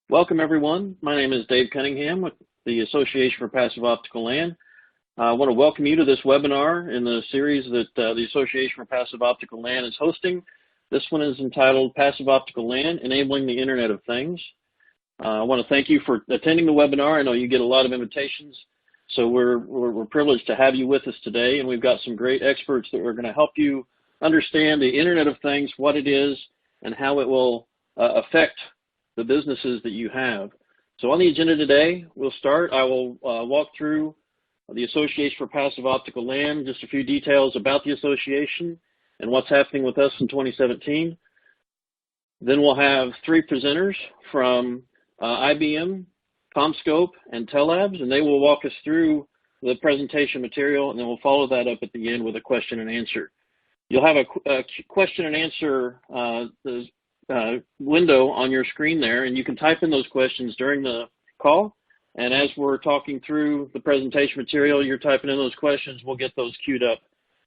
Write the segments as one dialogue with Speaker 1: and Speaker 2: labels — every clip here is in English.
Speaker 1: Welcome, everyone. My name is Dave Cunningham with the Association for Passive Optical LAN. I want to welcome you to this webinar in the series that the Association for Passive Optical LAN is hosting. This one is entitled Passive Optical LAN, Enabling the Internet of Things. I want to thank you for attending the webinar. I know you get a lot of invitations, so we're privileged to have you with us today, and we've got some great experts that are going to help you understand the Internet of Things, what it is, and how it will affect the businesses that you have. So on the agenda today, we'll start. I will walk through the Association for Passive Optical LAN, just a few details about the association and what's happening with us in 2017. Then we'll have three presenters from IBM, CommScope, and Tellabs, and they will walk us through the presentation material, and then we'll follow that up at the end with a question and answer. You'll have a question and answer window on your screen there, and you can type in those questions during the call. And as we're talking through the presentation material, you're typing in those questions, we'll get those queued up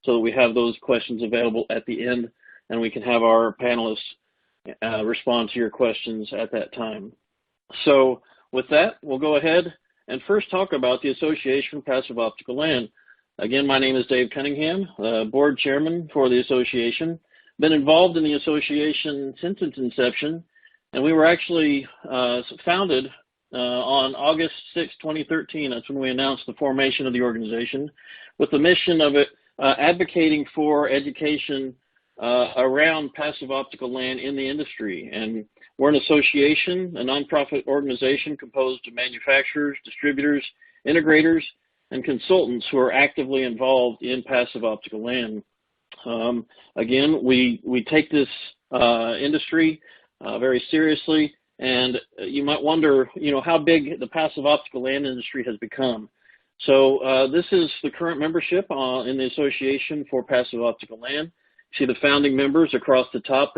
Speaker 1: so that we have those questions available at the end, and we can have our panelists respond to your questions at that time. So with that, we'll go ahead and first talk about the Association for Passive Optical LAN. Again, my name is Dave Cunningham, board chairman for the association. Been involved in the association since its inception, and we were actually founded on August 6, 2013. That's when we announced the formation of the organization, with the mission of it advocating for education around passive optical LAN in the industry. And we're an association, a nonprofit organization composed of manufacturers, distributors, integrators, and consultants who are actively involved in passive optical LAN. Again, we take this industry very seriously, and you might wonder, how big the passive optical LAN industry has become. So this is the current membership in the Association for Passive Optical LAN. You see the founding members across the top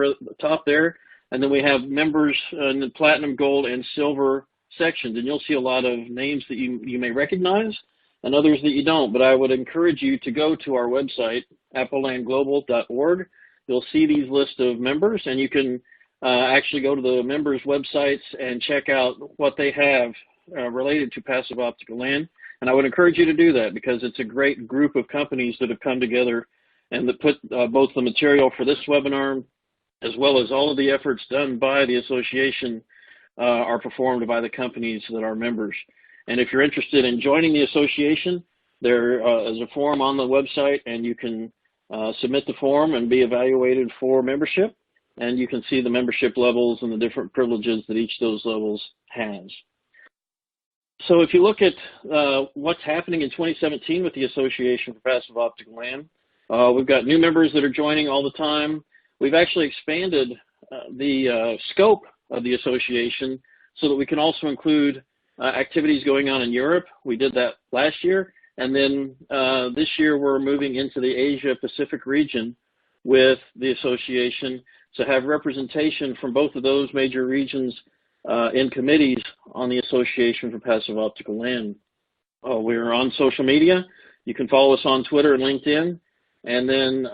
Speaker 1: there, and then we have members in the platinum, gold, and silver sections, and you'll see a lot of names that you may recognize and others that you don't, but I would encourage you to go to our website, applelandglobal.org. You'll see these lists of members, and you can actually go to the members' websites and check out what they have related to passive optical LAN. And I would encourage you to do that because it's a great group of companies that have come together and that put both the material for this webinar as well as all of the efforts done by the association are performed by the companies that are members. And if you're interested in joining the association, there is a form on the website, and you can submit the form and be evaluated for membership. And you can see the membership levels and the different privileges that each of those levels has. So if you look at what's happening in 2017 with the Association for Passive Optical LAN, we've got new members that are joining all the time. We've actually expanded the scope of the association so that we can also include activities going on in Europe. We did that last year, and then this year we're moving into the Asia Pacific region with the association to have representation from both of those major regions in committees on the Association for Passive Optical LAN. We're on social media. You can follow us on Twitter and LinkedIn, and then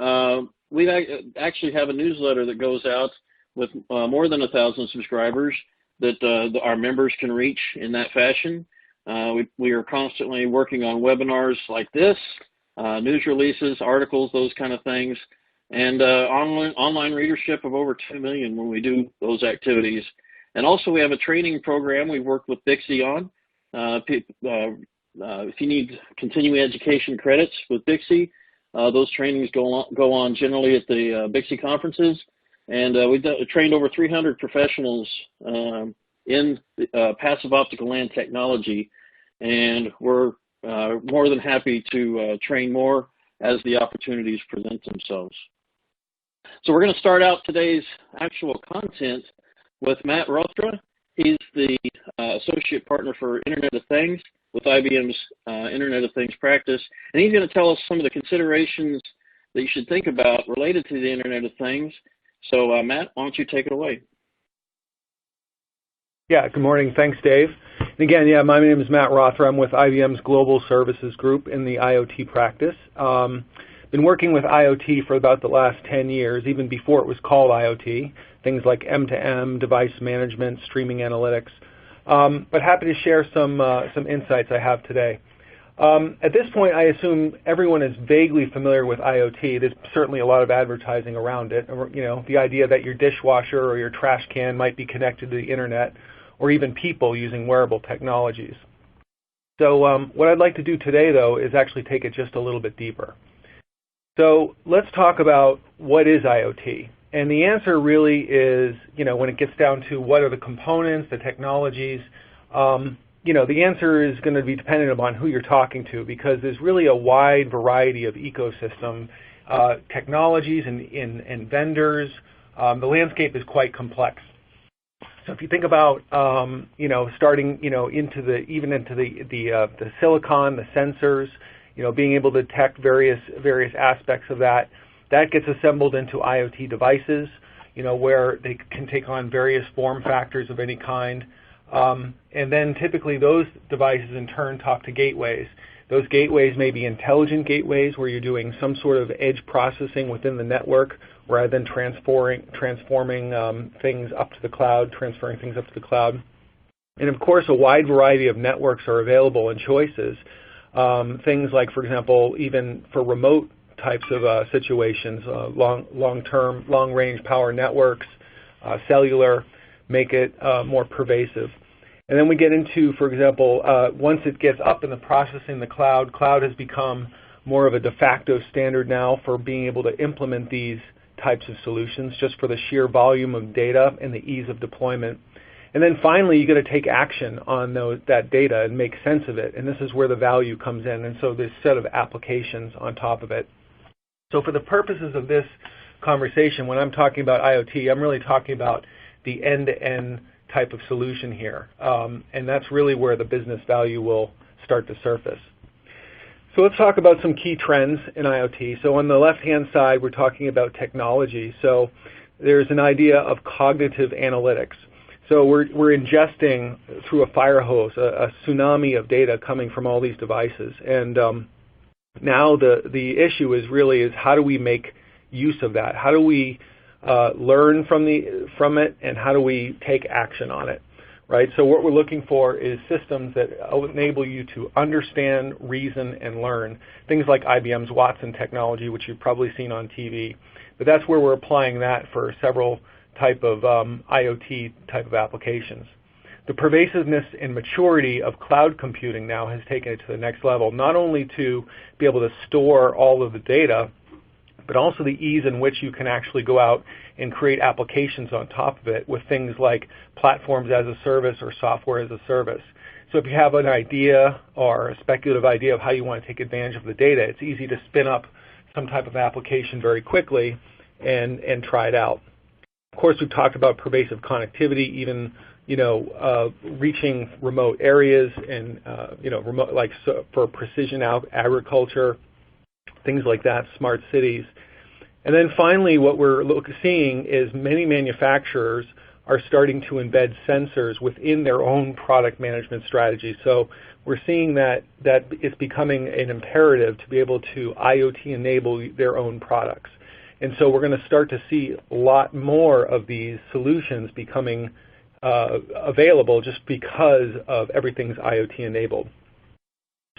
Speaker 1: we actually have a newsletter that goes out with more than 1,000 subscribers that our members can reach in that fashion. We are constantly working on webinars like this, news releases, articles, those kind of things, and online readership of over 2 million when we do those activities. And also we have a training program we've worked with Bixby on. If you need continuing education credits with Bixby, those trainings go on generally at the Bixby conferences. And we've trained over 300 professionals in passive optical LAN technology, and we're more than happy to train more as the opportunities present themselves. So we're going to start out today's actual content with Matt Rothra. He's the Associate Partner for Internet of Things with IBM's Internet of Things practice, and he's going to tell us some of the considerations that you should think about related to the Internet of Things. So, Matt, why don't you take it away?
Speaker 2: Yeah, good morning. Thanks, Dave. And again, my name is Matt Rothra. I'm with IBM's Global Services Group in the IoT practice. Been working with IoT for about the last 10 years, even before it was called IoT. Things like M2M, device management, streaming analytics. but happy to share some insights I have today. At this point, I assume everyone is vaguely familiar with IoT. There's certainly a lot of advertising around it. You know, the idea that your dishwasher or your trash can might be connected to the internet, or even people using wearable technologies. So what I'd like to do today, though, is actually take it just a little bit deeper. So let's talk about what is IoT. And the answer really is, you know, when it gets down to what are the components, the technologies, you know, the answer is going to be dependent upon who you're talking to, because there's really a wide variety of ecosystem technologies and vendors. The landscape is quite complex. So if you think about, you know, starting, you know, into the silicon, the sensors, you know, being able to detect various aspects of that, that gets assembled into IoT devices, you know, where they can take on various form factors of any kind. And then typically those devices in turn talk to gateways. Those gateways may be intelligent gateways where you're doing some sort of edge processing within the network rather than transforming things up to the cloud, transferring things up to the cloud. And of course, a wide variety of networks are available and choices. Things like, for example, even for remote types of situations, long-term, long-range power networks, cellular, make it more pervasive. And then we get into, for example, once it gets up in the processing, the cloud has become more of a de facto standard now for being able to implement these types of solutions, just for the sheer volume of data and the ease of deployment. And then finally, you got to take action on that data and make sense of it. And this is where the value comes in. And so there's a set of applications on top of it. So for the purposes of this conversation, when I'm talking about IoT, I'm really talking about the end-to-end type of solution here. And that's really where the business value will start to surface. So let's talk about some key trends in IoT. So on the left-hand side, we're talking about technology. So there's an idea of cognitive analytics. So we're ingesting through a fire hose a tsunami of data coming from all these devices. And now the issue is how do we make use of that? How do we learn from it, and how do we take action on it, right? So what we're looking for is systems that enable you to understand, reason, and learn. Things like IBM's Watson technology, which you've probably seen on TV. But that's where we're applying that for several type of IoT type of applications. The pervasiveness and maturity of cloud computing now has taken it to the next level, not only to be able to store all of the data, but also the ease in which you can actually go out and create applications on top of it with things like platforms as a service or software as a service. So if you have an idea or a speculative idea of how you want to take advantage of the data, it's easy to spin up some type of application very quickly and try it out. Of course, we've talked about pervasive connectivity, even reaching remote areas and remote, like for precision agriculture, things like that, smart cities. And then finally, what we're seeing is many manufacturers are starting to embed sensors within their own product management strategy. So we're seeing that it's becoming an imperative to be able to IoT enable their own products. And so we're going to start to see a lot more of these solutions becoming available just because of everything's IoT enabled.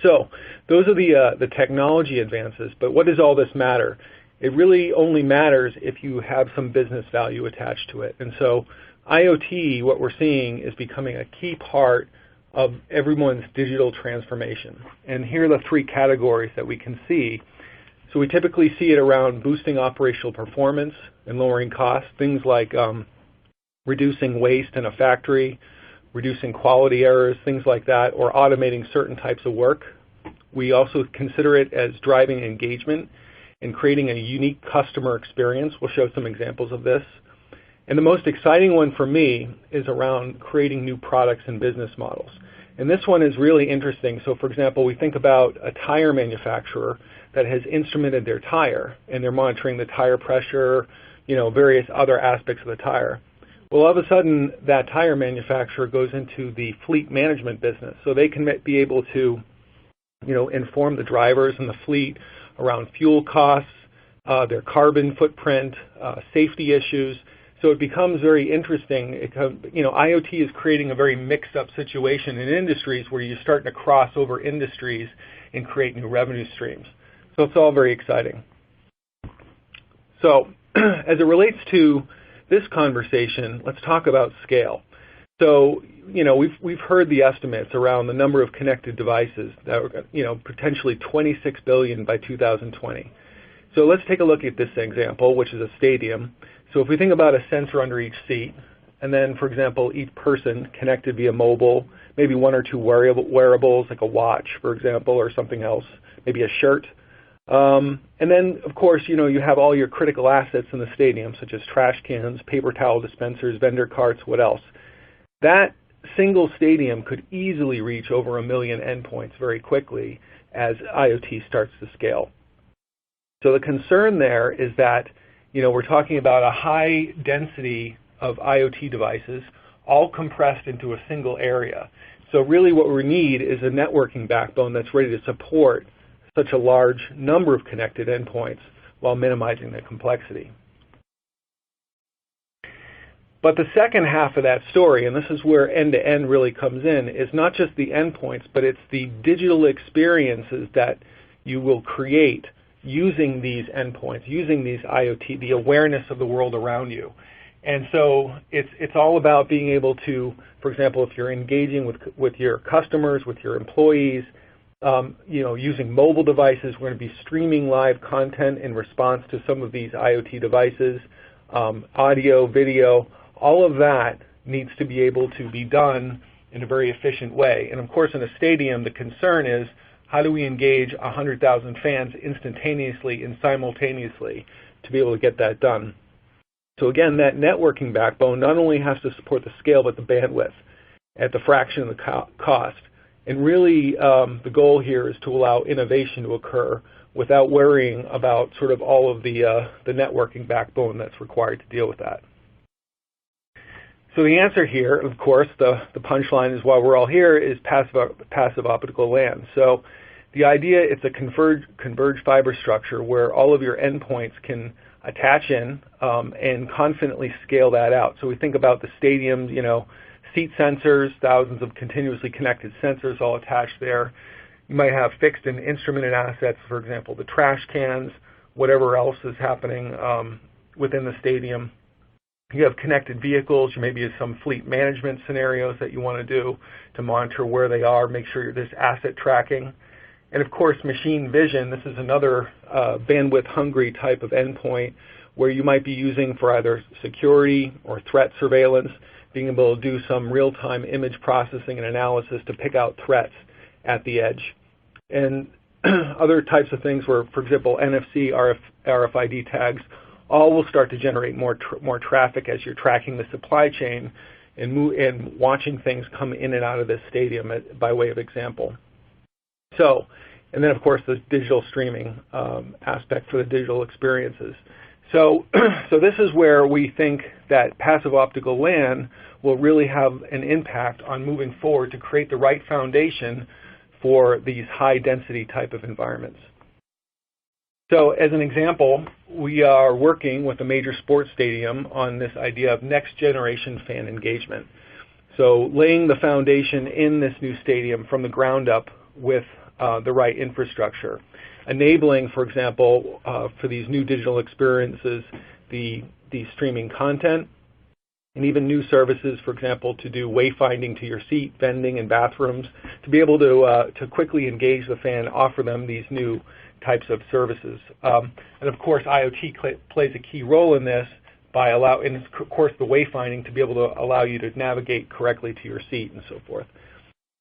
Speaker 2: So those are the technology advances, but what does all this matter? It really only matters if you have some business value attached to it. And so IoT, what we're seeing, is becoming a key part of everyone's digital transformation. And here are the three categories that we can see. So we typically see it around boosting operational performance and lowering costs, things like reducing waste in a factory, reducing quality errors, things like that, or automating certain types of work. We also consider it as driving engagement and creating a unique customer experience. We'll show some examples of this. And the most exciting one for me is around creating new products and business models. And this one is really interesting. So for example, we think about a tire manufacturer that has instrumented their tire, and they're monitoring the tire pressure, various other aspects of the tire. Well, all of a sudden, that tire manufacturer goes into the fleet management business. So they can be able to, inform the drivers and the fleet around fuel costs, their carbon footprint, safety issues. So it becomes very interesting. IoT is creating a very mixed-up situation in industries where you're starting to cross over industries and create new revenue streams. So it's all very exciting. So as it relates to this conversation, let's talk about scale. So, we've heard the estimates around the number of connected devices that are, potentially 26 billion by 2020. So let's take a look at this example, which is a stadium. So if we think about a sensor under each seat, and then, for example, each person connected via mobile, maybe one or two wearables, like a watch, for example, or something else, maybe a shirt. And then, of course, you have all your critical assets in the stadium, such as trash cans, paper towel dispensers, vendor carts, what else. That single stadium could easily reach over 1 million endpoints very quickly as IoT starts to scale. So the concern there is that, we're talking about a high density of IoT devices all compressed into a single area. So really what we need is a networking backbone that's ready to support such a large number of connected endpoints while minimizing the complexity. But the second half of that story, and this is where end-to-end really comes in, is not just the endpoints, but it's the digital experiences that you will create using these endpoints, using these IoT, the awareness of the world around you. And so it's all about being able to, for example, if you're engaging with your customers, with your employees, using mobile devices, we're going to be streaming live content in response to some of these IoT devices, audio, video, all of that needs to be able to be done in a very efficient way. And of course, in a stadium, the concern is how do we engage 100,000 fans instantaneously and simultaneously to be able to get that done. So again, that networking backbone not only has to support the scale, but the bandwidth at the fraction of the cost. And really, the goal here is to allow innovation to occur without worrying about sort of all of the networking backbone that's required to deal with that. So the answer here, of course, the punchline is why we're all here, is passive optical LAN. So the idea, it's a converged fiber structure where all of your endpoints can attach in and confidently scale that out. So we think about the stadium, seat sensors, thousands of continuously connected sensors all attached there. You might have fixed and instrumented assets, for example, the trash cans, whatever else is happening within the stadium. You have connected vehicles. You maybe have some fleet management scenarios that you want to do to monitor where they are, make sure there's asset tracking. And of course, machine vision. This is another bandwidth-hungry type of endpoint where you might be using for either security or threat surveillance, being able to do some real-time image processing and analysis to pick out threats at the edge. And other types of things where, for example, NFC, RFID tags, all will start to generate more traffic as you're tracking the supply chain and watching things come in and out of this stadium by way of example. So, and then of course the digital streaming aspect for the digital experiences. So this is where we think that passive optical LAN will really have an impact on moving forward to create the right foundation for these high density type of environments. So as an example, we are working with a major sports stadium on this idea of next generation fan engagement. So laying the foundation in this new stadium from the ground up with the right infrastructure, enabling, for example, for these new digital experiences, the streaming content, and even new services, for example, to do wayfinding to your seat, vending in bathrooms, to be able to quickly engage the fan, offer them these new types of services. And of course, IoT plays a key role in this by and of course the wayfinding to be able to allow you to navigate correctly to your seat and so forth.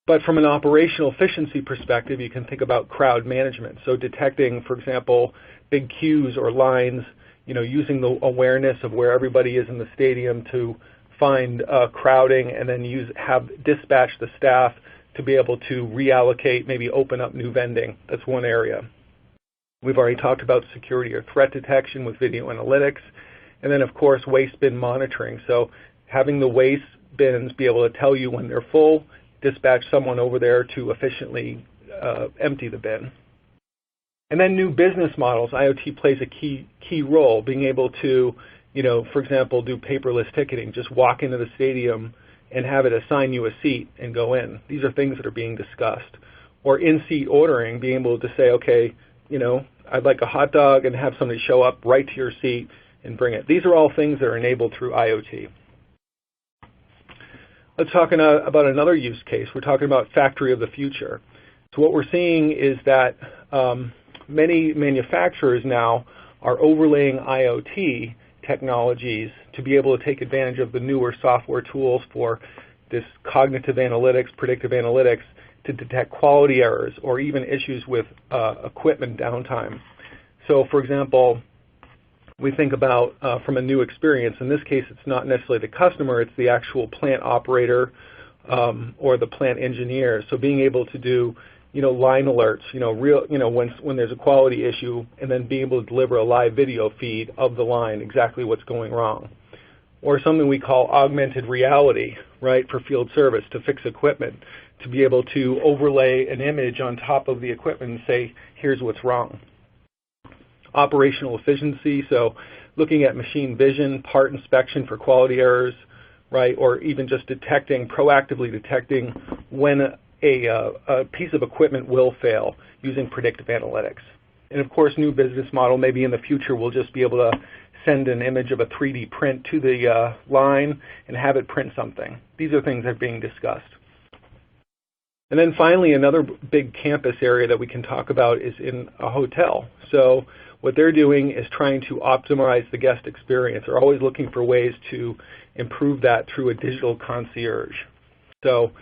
Speaker 2: But from an operational efficiency perspective, you can think about crowd management. So detecting, for example, big queues or lines, using the awareness of where everybody is in the stadium to find crowding and then dispatch the staff to be able to reallocate, maybe open up new vending. That's one area. We've already talked about security or threat detection with video analytics. And then, of course, waste bin monitoring. So having the waste bins be able to tell you when they're full, dispatch someone over there to efficiently empty the bin. And then new business models. IoT plays a key role, being able to for example, do paperless ticketing, just walk into the stadium and have it assign you a seat and go in. These are things that are being discussed. Or in-seat ordering, being able to say, okay, I'd like a hot dog, and have somebody show up right to your seat and bring it. These are all things that are enabled through IoT. Let's talk about another use case. We're talking about factory of the future. So what we're seeing is that many manufacturers now are overlaying IoT technologies to be able to take advantage of the newer software tools for this cognitive analytics, predictive analytics, to detect quality errors or even issues with equipment downtime. So for example, we think about from a new experience. In this case, it's not necessarily the customer, it's the actual plant operator or the plant engineer. So being able to do line alerts, when there's a quality issue, and then being able to deliver a live video feed of the line, exactly what's going wrong. Or something we call augmented reality, right, for field service to fix equipment, to be able to overlay an image on top of the equipment and say, here's what's wrong. Operational efficiency, so looking at machine vision, part inspection for quality errors, right, or even just proactively detecting when a piece of equipment will fail using predictive analytics. And of course, new business model, maybe in the future we'll just be able to send an image of a 3D print to the line and have it print something. These are things that are being discussed. And then finally, another big campus area that we can talk about is in a hotel. So what they're doing is trying to optimize the guest experience. They're always looking for ways to improve that through a digital concierge. So,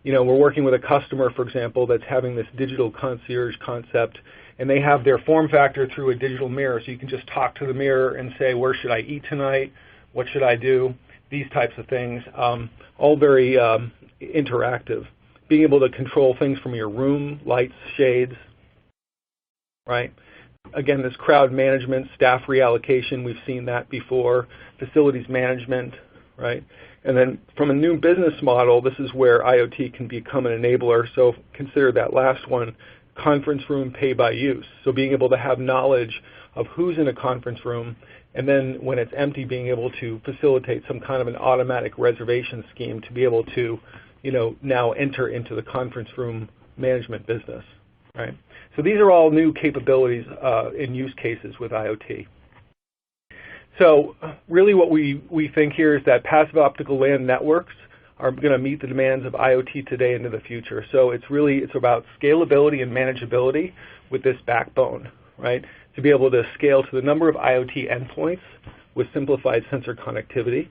Speaker 2: we're working with a customer, for example, that's having this digital concierge concept, and they have their form factor through a digital mirror. So you can just talk to the mirror and say, where should I eat tonight? What should I do? These types of things, all very interactive. Being able to control things from your room, lights, shades, right? Again, this crowd management, staff reallocation, we've seen that before. Facilities management, right? And then from a new business model, this is where IoT can become an enabler. So consider that last one, conference room pay by use. So being able to have knowledge of who's in a conference room, and then when it's empty, being able to facilitate some kind of an automatic reservation scheme to be able to now enter into the conference room management business, right? So these are all new capabilities and use cases with IoT. So really what we think here is that passive optical LAN networks are going to meet the demands of IoT today into the future. So it's about scalability and manageability with this backbone, right? To be able to scale to the number of IoT endpoints with simplified sensor connectivity.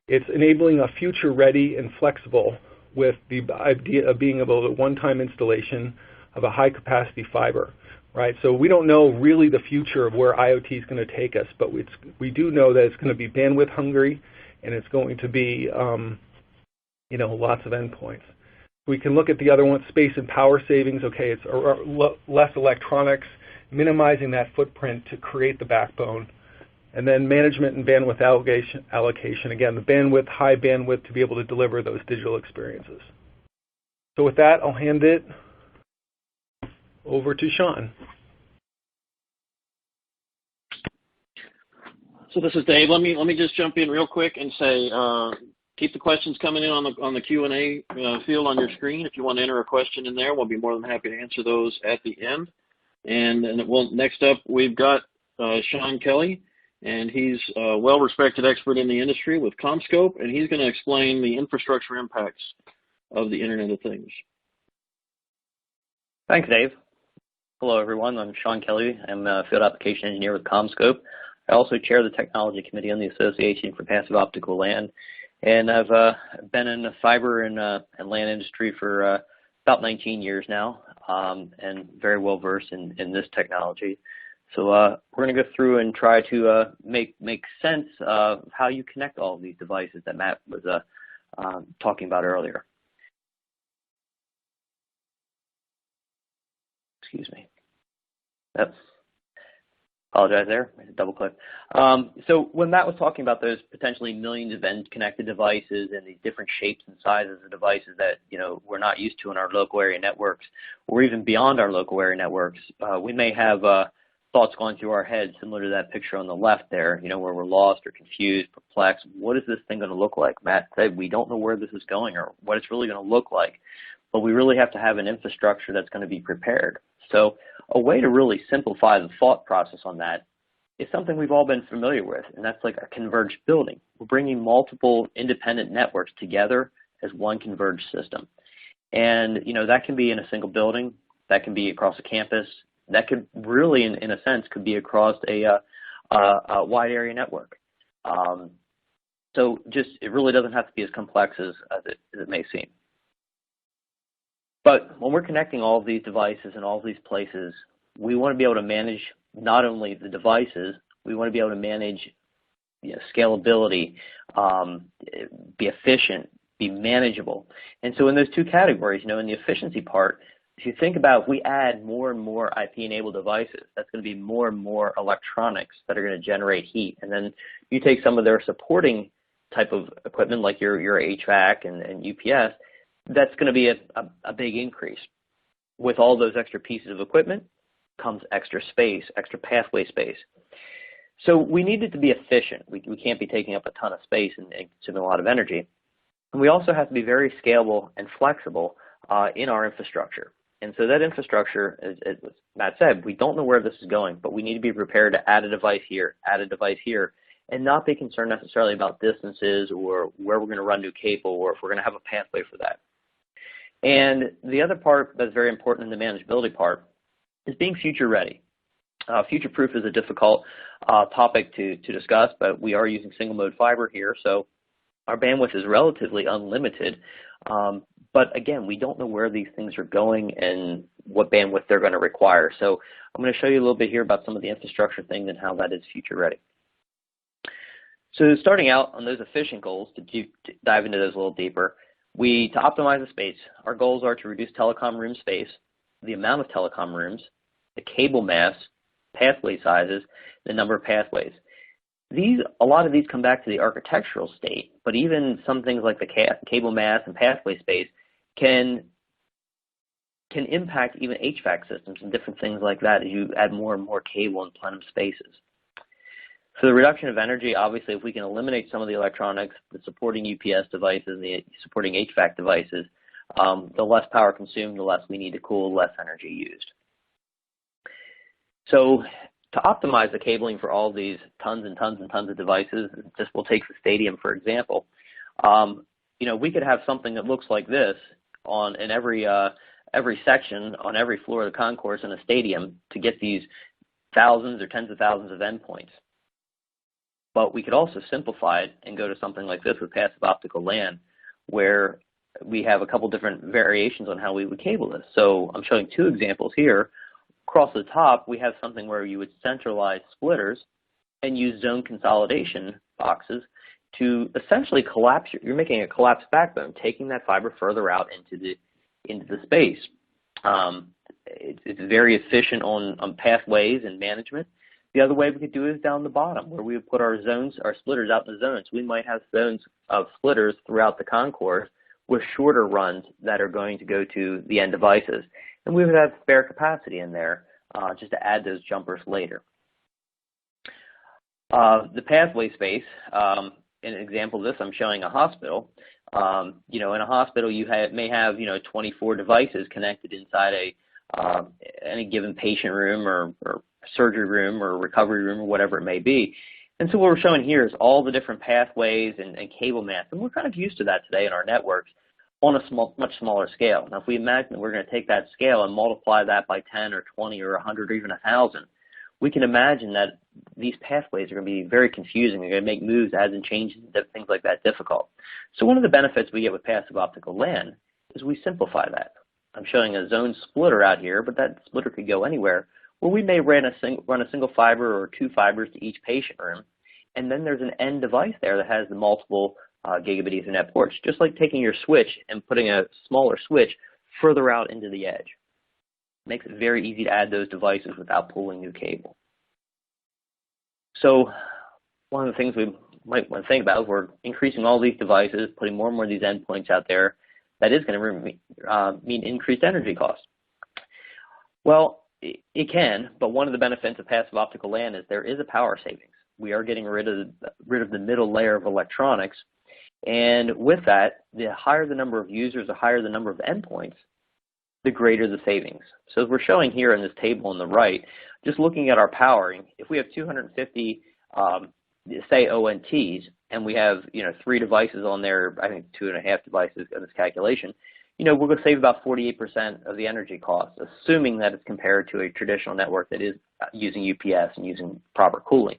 Speaker 2: It's enabling a future ready and flexible with the idea of being able to one-time installation of a high-capacity fiber, right? So we don't know really the future of where IoT is going to take us, but we do know that it's going to be bandwidth hungry, and it's going to be, lots of endpoints. We can look at the other one, space and power savings. Okay, it's less electronics, minimizing that footprint to create the backbone. And then management and bandwidth allocation. Again, the bandwidth, high bandwidth to be able to deliver those digital experiences. So with that, I'll hand it over to Sean.
Speaker 1: So this is Dave. Let me just jump in real quick and say, keep the questions coming in on the Q&A field on your screen. If you want to enter a question in there, we'll be more than happy to answer those at the end. And next up, we've got Sean Kelly. And he's a well-respected expert in the industry with CommScope, and he's going to explain the infrastructure impacts of the Internet of Things.
Speaker 3: Thanks, Dave. Hello, everyone. I'm Sean Kelly. I'm a field application engineer with CommScope. I also chair the technology committee on the Association for Passive Optical LAN, and I've been in the fiber and LAN industry for about 19 years now, and very well versed in this technology. So we're going to go through and try to make sense of how you connect all of these devices that Matt was talking about earlier. Excuse me. Yep. Apologize there. Double click. So when Matt was talking about those potentially millions of end-connected devices and these different shapes and sizes of devices that we're not used to in our local area networks, or even beyond our local area networks, we may have thoughts going through our heads, similar to that picture on the left there, where we're lost or confused, perplexed. What is this thing going to look like? Matt said we don't know where this is going or what it's really going to look like, but we really have to have an infrastructure that's going to be prepared. So a way to really simplify the thought process on that is something we've all been familiar with, and that's like a converged building. We're bringing multiple independent networks together as one converged system. And, that can be in a single building, that can be across a campus, that could really, in a sense, could be across a wide area network. So it really doesn't have to be as complex as it may seem. But when we're connecting all of these devices in all of these places, we want to be able to manage not only the devices, we want to be able to manage scalability, be efficient, be manageable. And so in those two categories, in the efficiency part, if you think about if we add more and more IP-enabled devices, that's going to be more and more electronics that are going to generate heat. And then you take some of their supporting type of equipment like your HVAC and UPS, that's going to be a big increase. With all those extra pieces of equipment comes extra space, extra pathway space. So we need it to be efficient. We can't be taking up a ton of space and consuming a lot of energy. And we also have to be very scalable and flexible in our infrastructure. And so that infrastructure, as Matt said, we don't know where this is going, but we need to be prepared to add a device here, and not be concerned necessarily about distances or where we're going to run new cable or if we're going to have a pathway for that. And the other part that's very important in the manageability part is being future ready. Future-proof is a difficult topic to discuss, but we are using single-mode fiber here, so our bandwidth is relatively unlimited. But again, we don't know where these things are going and what bandwidth they're going to require. So I'm going to show you a little bit here about some of the infrastructure things and how that is future ready. So starting out on those efficient goals, to dive into those a little deeper, to optimize the space, our goals are to reduce telecom room space, the amount of telecom rooms, the cable mass, pathway sizes, the number of pathways. A lot of these come back to the architectural state, but even some things like the cable mass and pathway space can impact even HVAC systems and different things like that as you add more and more cable and plenum spaces. For the reduction of energy, obviously, if we can eliminate some of the electronics, the supporting UPS devices, the supporting HVAC devices, the less power consumed, the less we need to cool, less energy used. So to optimize the cabling for all these tons and tons and tons of devices, we'll take the stadium, for example. We could have something that looks like this in every section, on every floor of the concourse in a stadium to get these thousands or tens of thousands of endpoints. But we could also simplify it and go to something like this with Passive Optical LAN, where we have a couple different variations on how we would cable this. So I'm showing two examples here. Across the top, we have something where you would centralize splitters and use zone consolidation boxes to essentially collapse. You're making a collapsed backbone, taking that fiber further out into the space. It's very efficient on pathways and management. The other way we could do it is down the bottom, where we would put our splitters out in the zones. We might have zones of splitters throughout the concourse with shorter runs that are going to go to the end devices. And we would have spare capacity in there just to add those jumpers later. The pathway space, in an example of this, I'm showing a hospital. In a hospital, you may have 24 devices connected inside any given patient room or surgery room or recovery room or whatever it may be. And so what we're showing here is all the different pathways and cable mass, and we're kind of used to that today in our networks on a much smaller scale. Now, if we imagine that we're going to take that scale and multiply that by 10 or 20 or 100 or even 1,000, we can imagine that these pathways are going to be very confusing. They're going to make moves, adds and changes, things like that difficult. So one of the benefits we get with Passive Optical LAN is we simplify that. I'm showing a zone splitter out here, but that splitter could go anywhere, where we may run a single fiber or two fibers to each patient room, and then there's an end device there that has the multiple gigabit Ethernet ports, just like taking your switch and putting a smaller switch further out into the edge. Makes it very easy to add those devices without pulling new cable. So one of the things we might want to think about is we're increasing all these devices, putting more and more of these endpoints out there. That is going to mean increased energy costs. Well, It can, but one of the benefits of passive optical LAN is there is a power savings. We are getting rid of the middle layer of electronics, and with that, the higher the number of users, the higher the number of endpoints, the greater the savings. So as we're showing here in this table on the right, just looking at our powering, if we have 250, say ONTs, and we have 3 devices on there, I think 2.5 devices in this calculation, we're going to save about 48% of the energy cost, assuming that it's compared to a traditional network that is using UPS and using proper cooling.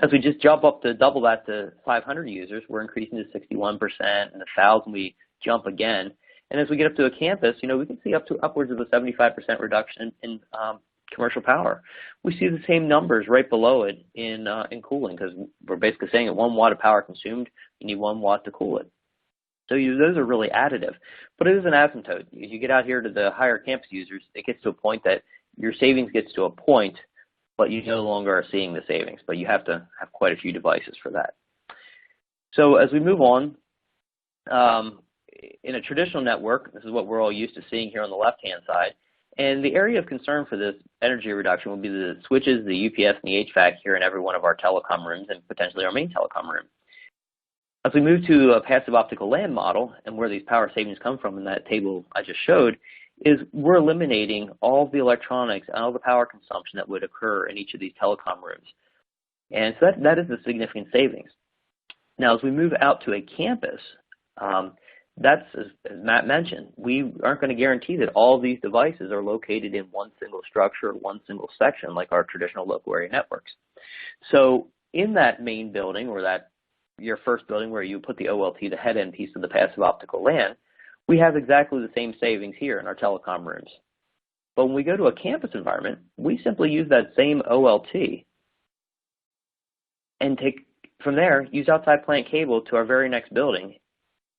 Speaker 3: As we just jump up to double that to 500 users, we're increasing to 61%, and 1,000 we jump again. And as we get up to a campus, we can see up to upwards of a 75% reduction in commercial power. We see the same numbers right below it in cooling, because we're basically saying at 1 watt of power consumed, you need 1 watt to cool it. So those are really additive, but it is an asymptote. As you get out here to the higher campus users, it gets to a point that your savings gets to a point, but you no longer are seeing the savings, but you have to have quite a few devices for that. So as we move on, in a traditional network, this is what we're all used to seeing here on the left-hand side, and the area of concern for this energy reduction will be the switches, the UPS, and the HVAC here in every one of our telecom rooms and potentially our main telecom room. As we move to a passive optical LAN model, and where these power savings come from in that table I just showed, is we're eliminating all the electronics and all the power consumption that would occur in each of these telecom rooms. And so that is a significant savings. Now, as we move out to a campus, that's, as Matt mentioned, we aren't going to guarantee that all these devices are located in one single structure or one single section like our traditional local area networks. So in that main building, or your first building where you put the OLT, the head-end piece of the passive optical LAN, we have exactly the same savings here in our telecom rooms. But when we go to a campus environment, we simply use that same OLT and from there, use outside plant cable to our very next building,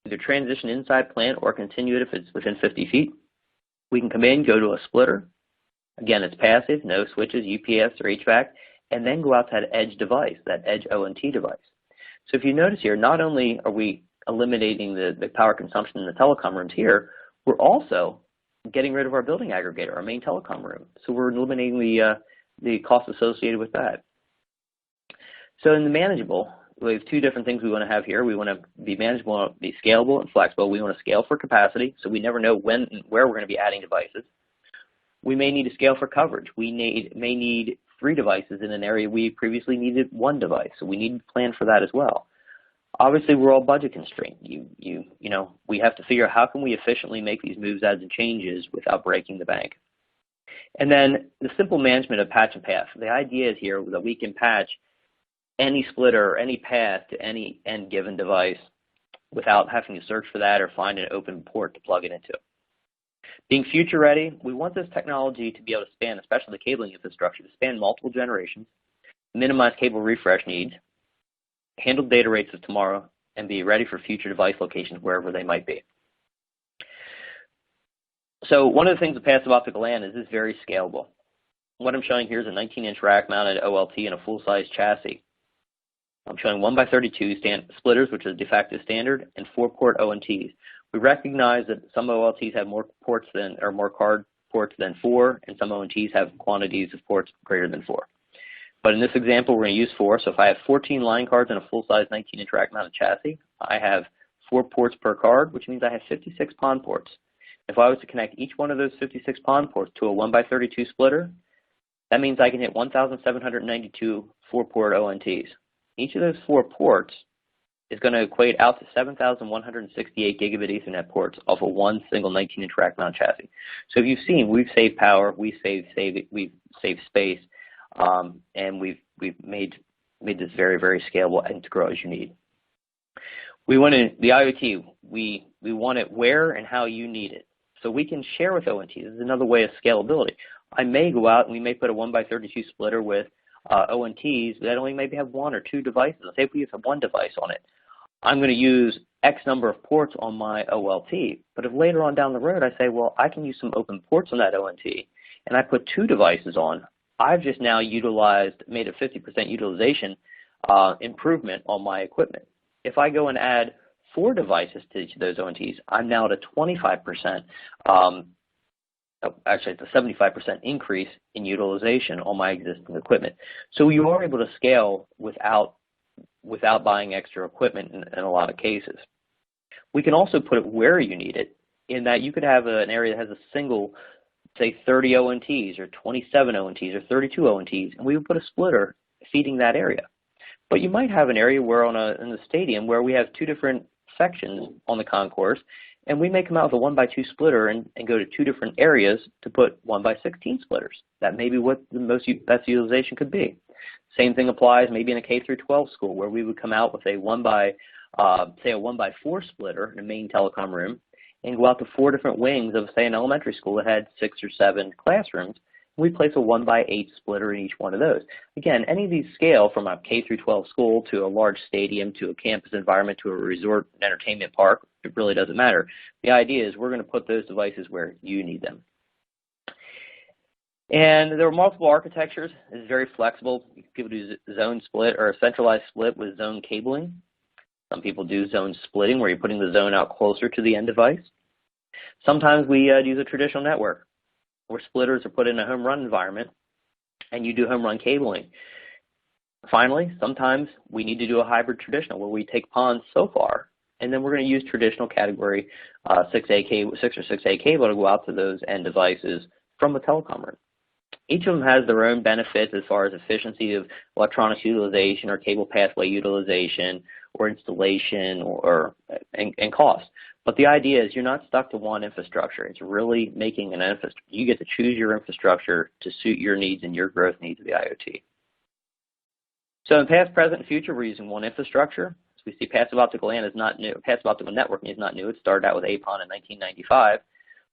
Speaker 3: either transition inside plant or continue it if it's within 50 feet. We can come in, go to a splitter. Again, it's passive, no switches, UPS or HVAC, and then go out to that edge device, that edge ONT device. So if you notice here, not only are we eliminating the power consumption in the telecom rooms here, we're also getting rid of our building aggregator, our main telecom room. So we're eliminating the cost associated with that. So in the manageable, we have 2 different things we want to have here. We want to be manageable, be scalable and flexible. We want to scale for capacity, so we never know when and where we're going to be adding devices. We may need to scale for coverage. We may need 3 devices in an area we previously needed 1 device, so we need to plan for that as well. Obviously, we're all budget constrained. We have to figure out how can we efficiently make these moves, adds, and changes without breaking the bank. And then the simple management of patch and path. The idea is here that we can patch any splitter or any path to any end given device without having to search for that or find an open port to plug it into. Being future ready, we want this technology to be able to span, especially the cabling infrastructure, to span multiple generations, minimize cable refresh needs, handle data rates of tomorrow, and be ready for future device locations wherever they might be. So one of the things with passive optical LAN is it's very scalable. What I'm showing here is a 19-inch rack-mounted OLT and a full-size chassis. I'm showing 1x32 splitters, which is de facto standard, and 4-port ONTs. We recognize that some OLTs have more ports more card ports than 4, and some ONTs have quantities of ports greater than 4. But in this example, we're going to use 4. So if I have 14 line cards in a full-size 19-inch rack-mounted chassis, I have 4 ports per card, which means I have 56 PON ports. If I was to connect each one of those 56 PON ports to a 1x32 splitter, that means I can hit 1,792 4-port ONTs. Each of those 4 ports is going to equate out to 7,168 gigabit Ethernet ports off of one single 19-inch rack-mount chassis. So if you've seen, we've saved power, we've saved space, and we've made this very, very scalable and to grow as you need. We want the IoT. We want it where and how you need it. So we can share with ONTs. This is another way of scalability. I may go out and we may put a 1x32 splitter with ONTs that only maybe have 1 or 2 devices. Let's say if we have 1 device on it. I'm going to use X number of ports on my OLT, but if later on down the road I say, well, I can use some open ports on that ONT, and I put 2 devices on, I've just now made a 50% utilization improvement on my equipment. If I go and add 4 devices to each of those ONTs, I'm now at a 25% actually it's a 75% increase in utilization on my existing equipment. So you are able to scale without buying extra equipment in a lot of cases. We can also put it where you need it, in that you could have an area that has a single, say 30 ONTs or 27 ONTs or 32 ONTs, and we would put a splitter feeding that area. But you might have an area where in the stadium where we have two different sections on the concourse, and we may come out with a 1x2 splitter and go to two different areas to put 1x16 splitters. That may be what the best utilization could be. Same thing applies maybe in a K through 12 school where we would come out with a 1x4 splitter in a main telecom room and go out to 4 different wings of, say, an elementary school that had 6 or 7 classrooms. We place a 1x8 splitter in each one of those. Again, any of these scale from a K through 12 school to a large stadium to a campus environment to a resort and entertainment park. It really doesn't matter. The idea is we're going to put those devices where you need them. And there are multiple architectures. It's very flexible. People do zone split or a centralized split with zone cabling. Some people do zone splitting where you're putting the zone out closer to the end device. Sometimes we use a traditional network where splitters are put in a home run environment and you do home run cabling. Finally, sometimes we need to do a hybrid traditional where we take PONs so far and then we're going to use traditional category 6 or 6A cable to go out to those end devices from a telecom room. Each of them has their own benefits as far as efficiency of electronics utilization or cable pathway utilization or installation and cost. But the idea is you're not stuck to one infrastructure. It's really making an infrastructure. You get to choose your infrastructure to suit your needs and your growth needs of the IoT. So in past, present, and future, we're using one infrastructure. As we see, passive optical LAN is not new. Passive optical networking is not new. It started out with APON in 1995.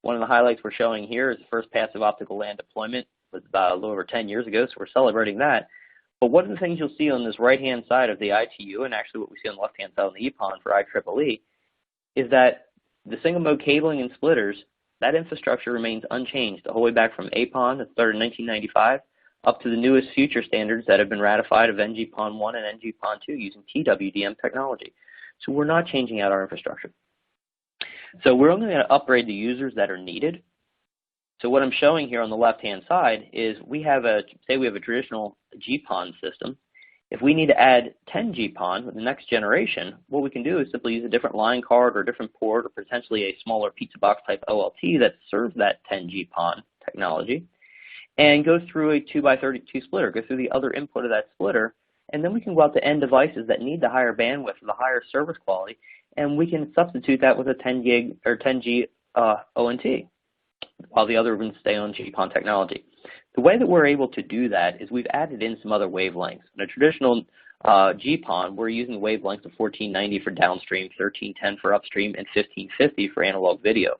Speaker 3: One of the highlights we're showing here is the first passive optical LAN deployment. It was about a little over 10 years ago, so we're celebrating that. But one of the things you'll see on this right-hand side of the ITU, and actually what we see on the left-hand side on the EPON for IEEE, is that the single-mode cabling and splitters, that infrastructure remains unchanged the whole way back from APON that started in 1995 up to the newest future standards that have been ratified of NG-PON1 and NG-PON2 using TWDM technology. So we're not changing out our infrastructure. So we're only going to upgrade the users that are needed. So what I'm showing here on the left-hand side is say we have a traditional GPON system. If we need to add 10 GPON with the next generation, what we can do is simply use a different line card or a different port or potentially a smaller pizza box type OLT that serves that 10 GPON technology and go through a 2x32 splitter, go through the other input of that splitter, and then we can go out to end devices that need the higher bandwidth or the higher service quality, and we can substitute that with a 10 gig or 10G ONT while the other ones stay on GPON technology. The way that we're able to do that is we've added in some other wavelengths. In a traditional GPON, we're using wavelengths of 1490 for downstream, 1310 for upstream, and 1550 for analog video.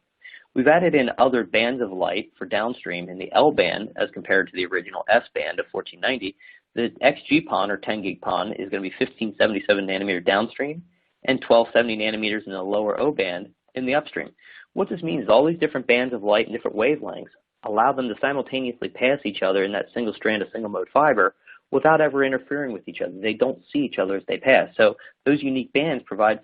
Speaker 3: We've added in other bands of light for downstream in the L band as compared to the original S band of 1490. The XG-PON or 10 gig PON is going to be 1577 nanometer downstream and 1270 nanometers in the lower O band in the upstream. What this means is all these different bands of light and different wavelengths allow them to simultaneously pass each other in that single strand of single mode fiber without ever interfering with each other. They don't see each other as they pass. So those unique bands prevent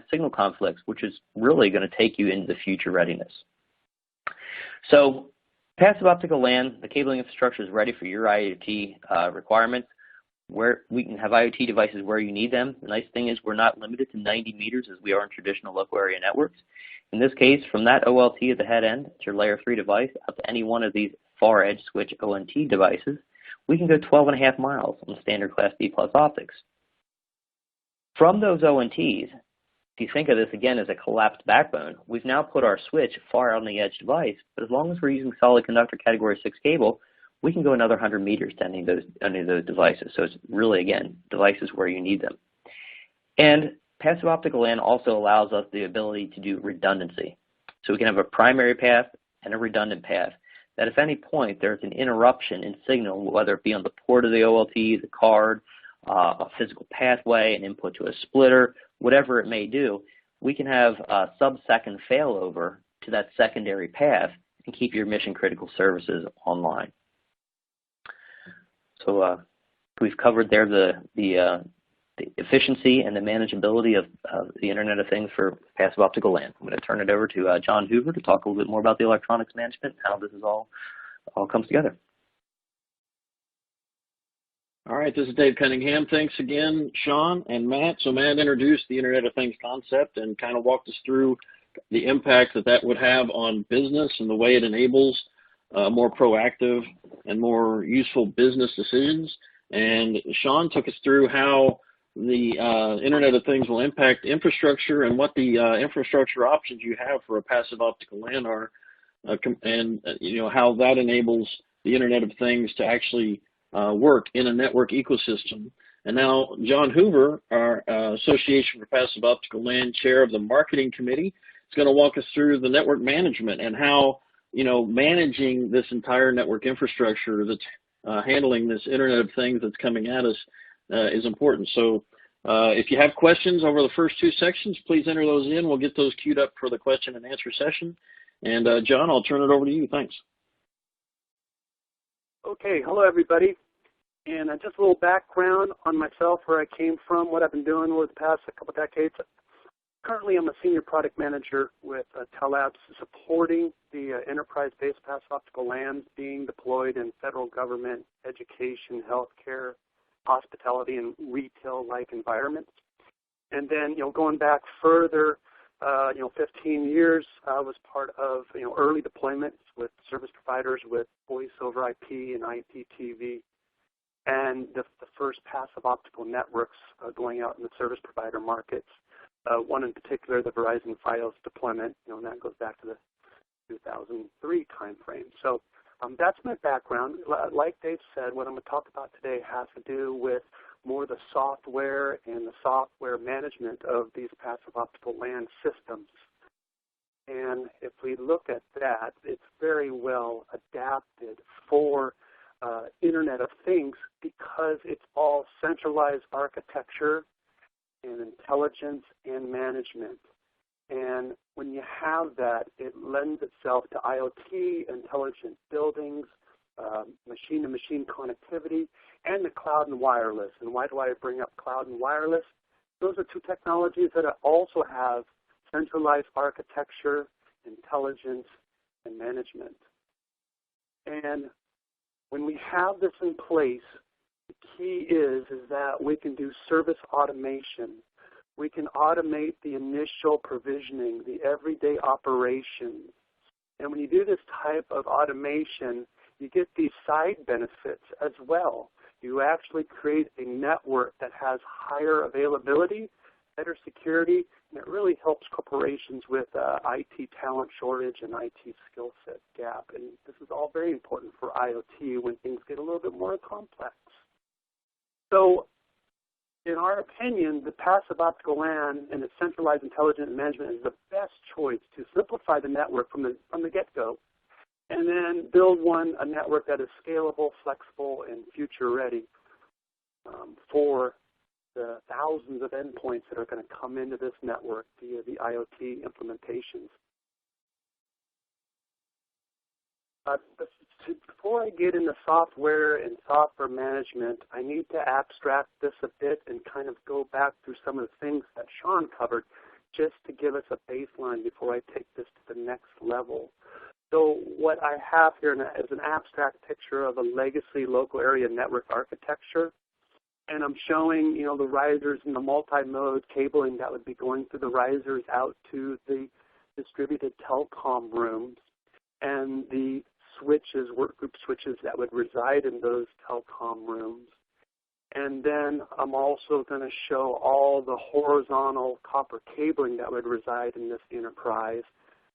Speaker 3: signal conflicts, which is really going to take you into the future readiness. So passive optical LAN, the cabling infrastructure is ready for your IoT requirements. Where we can have IoT devices where you need them. The nice thing is we're not limited to 90 meters as we are in traditional local area networks. In this case, from that OLT at the head end, it's your layer 3 device, up to any one of these far edge switch ONT devices, we can go 12.5 miles on standard class D+ optics. From those ONTs, if you think of this again as a collapsed backbone, we've now put our switch far out on the edge device, but as long as we're using solid conductor category 6 cable, we can go another 100 meters to any of those devices. So it's really, again, devices where you need them. And passive optical LAN also allows us the ability to do redundancy. So we can have a primary path and a redundant path that if at any point there's an interruption in signal, whether it be on the port of the OLT, the card, a physical pathway, an input to a splitter, whatever it may do, we can have a sub-second failover to that secondary path and keep your mission-critical services online. So we've covered there the the efficiency and the manageability of the Internet of Things for Passive Optical LAN. I'm going to turn it over to John Hoover to talk a little bit more about the electronics management and how this is all comes together.
Speaker 1: All right, this is Dave Cunningham. Thanks again, Sean and Matt. So Matt introduced the Internet of Things concept and kind of walked us through the impact that would have on business and the way it enables more proactive and more useful business decisions. And Sean took us through how the Internet of Things will impact infrastructure and what the infrastructure options you have for a passive optical LAN are, and how that enables the Internet of Things to actually work in a network ecosystem. And now John Hoover, our Association for Passive Optical LAN chair of the marketing committee, is going to walk us through the network management and how managing this entire network infrastructure that's handling this Internet of Things that's coming at us is important. So if you have questions over the first two sections, please enter those in. We'll get those queued up for the question and answer session. And John, I'll turn it over to you. Thanks.
Speaker 4: Okay, hello everybody. And just a little background on myself, where I came from, what I've been doing over the past couple decades. Currently, I'm a senior product manager with Tellabs, supporting the enterprise-based passive optical LANs being deployed in federal government, education, healthcare, hospitality, and retail-like environments. And then, going back further, 15 years, I was part of, early deployments with service providers with voice over IP and IPTV, and the first passive optical networks going out in the service provider markets. One in particular, the Verizon Fios deployment, and that goes back to the 2003 timeframe. So that's my background. Like Dave said, what I'm going to talk about today has to do with more the software and the software management of these passive optical LAN systems. And if we look at that, it's very well adapted for Internet of Things because it's all centralized architecture and intelligence and management. And when you have that, it lends itself to IoT, intelligent buildings, machine-to-machine connectivity, and the cloud and wireless. And why do I bring up cloud and wireless? Those are two technologies that also have centralized architecture, intelligence, and management. And when we have this in place, the key is that we can do service automation. We can automate the initial provisioning, the everyday operations. And when you do this type of automation, you get these side benefits as well. You actually create a network that has higher availability, better security, and it really helps corporations with IT talent shortage and IT skill set gap. And this is all very important for IoT when things get a little bit more complex. So in our opinion, the passive optical LAN and its centralized intelligent management is the best choice to simplify the network from the get-go, and then build a network that is scalable, flexible, and future-ready for the thousands of endpoints that are going to come into this network via the IoT implementations. Before I get into software and software management, I need to abstract this a bit and kind of go back through some of the things that Sean covered just to give us a baseline before I take this to the next level. So what I have here is an abstract picture of a legacy local area network architecture. And I'm showing, the risers and the multi-mode cabling that would be going through the risers out to the distributed telecom rooms, and the switches, workgroup switches that would reside in those telecom rooms. And then I'm also going to show all the horizontal copper cabling that would reside in this enterprise,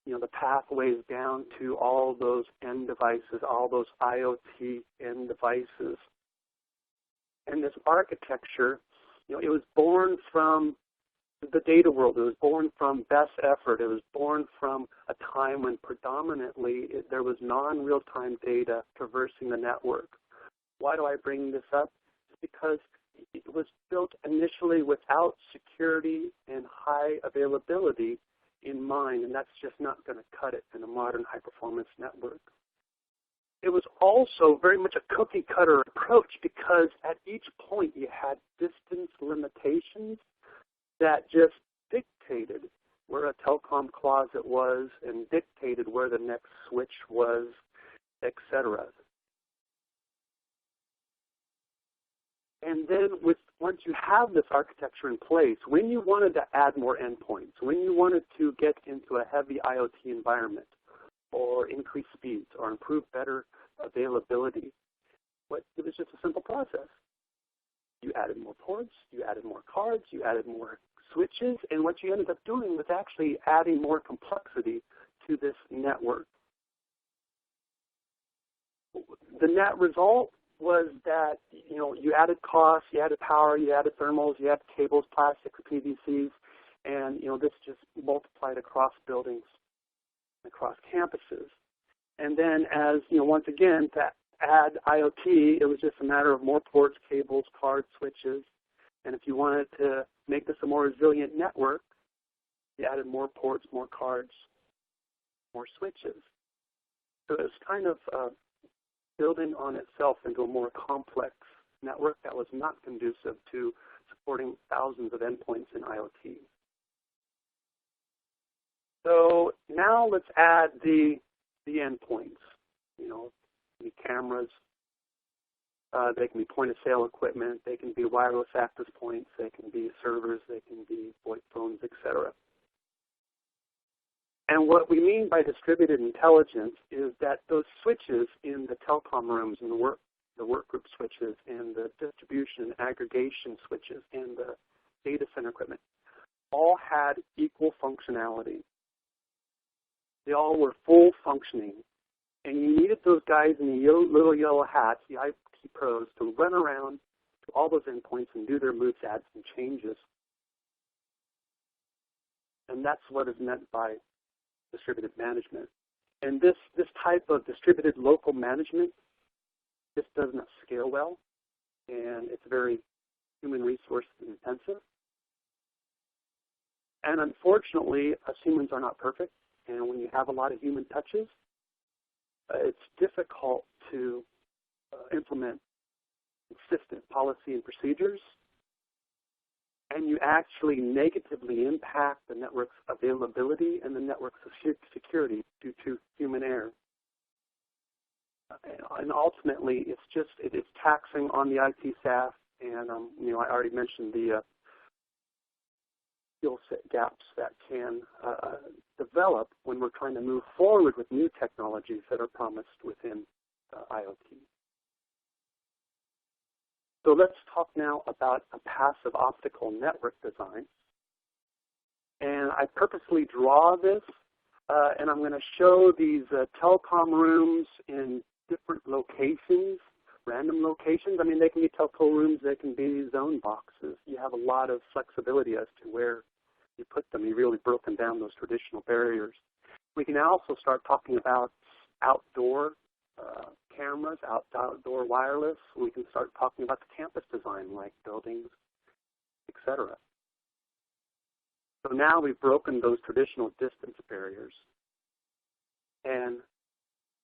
Speaker 4: the pathways down to all those end devices, all those IoT end devices. And this architecture, it was born from the data world. It was born from best effort. It was born from a time when predominantly there was non-real-time data traversing the network. Why do I bring this up? Because it was built initially without security and high availability in mind, and that's just not going to cut it in a modern high-performance network. it was also very much a cookie-cutter approach because at each point you had distance limitations that just dictated where a telecom closet was and dictated where the next switch was, etc. And then once you have this architecture in place, when you wanted to add more endpoints, when you wanted to get into a heavy IoT environment or increase speeds or improve better availability, it was just a simple process. You added more ports, you added more cards, you added more switches, and what you ended up doing was actually adding more complexity to this network. The net result was that you added costs, you added power, you added thermals, you added cables, plastics, PVCs, and this just multiplied across buildings, across campuses. And then as once again to add IoT, it was just a matter of more ports, cables, cards, switches. And if you wanted to make this a more resilient network, you added more ports, more cards, more switches. So it was kind of building on itself into a more complex network that was not conducive to supporting thousands of endpoints in IoT. So now let's add the endpoints. The cameras, they can be point-of-sale equipment, they can be wireless access points, they can be servers, they can be VoIP phones, etc. And what we mean by distributed intelligence is that those switches in the telecom rooms and the work group switches and the distribution and aggregation switches and the data center equipment all had equal functionality. They all were full functioning. And you needed those guys in the little yellow hats, the IT pros, to run around to all those endpoints and do their moves, adds, and changes. And that's what is meant by distributed management. And this type of distributed local management, this does not scale well, and it's very human resource intensive. And unfortunately, humans are not perfect, and when you have a lot of human touches, it's difficult to implement consistent policy and procedures, and you actually negatively impact the network's availability and the network's security due to human error. And ultimately, it's taxing on the IT staff, and I already mentioned the skill set gaps that can develop when we're trying to move forward with new technologies that are promised within IoT. So let's talk now about a passive optical network design. And I purposely draw this, and I'm going to show these telecom rooms in different locations, random locations. I mean, they can be telco rooms, they can be zone boxes. You have a lot of flexibility as to where you put them. You've really broken down those traditional barriers. We can also start talking about outdoor cameras, outdoor wireless. We can start talking about the campus design, like buildings, etc. So now we've broken those traditional distance barriers. And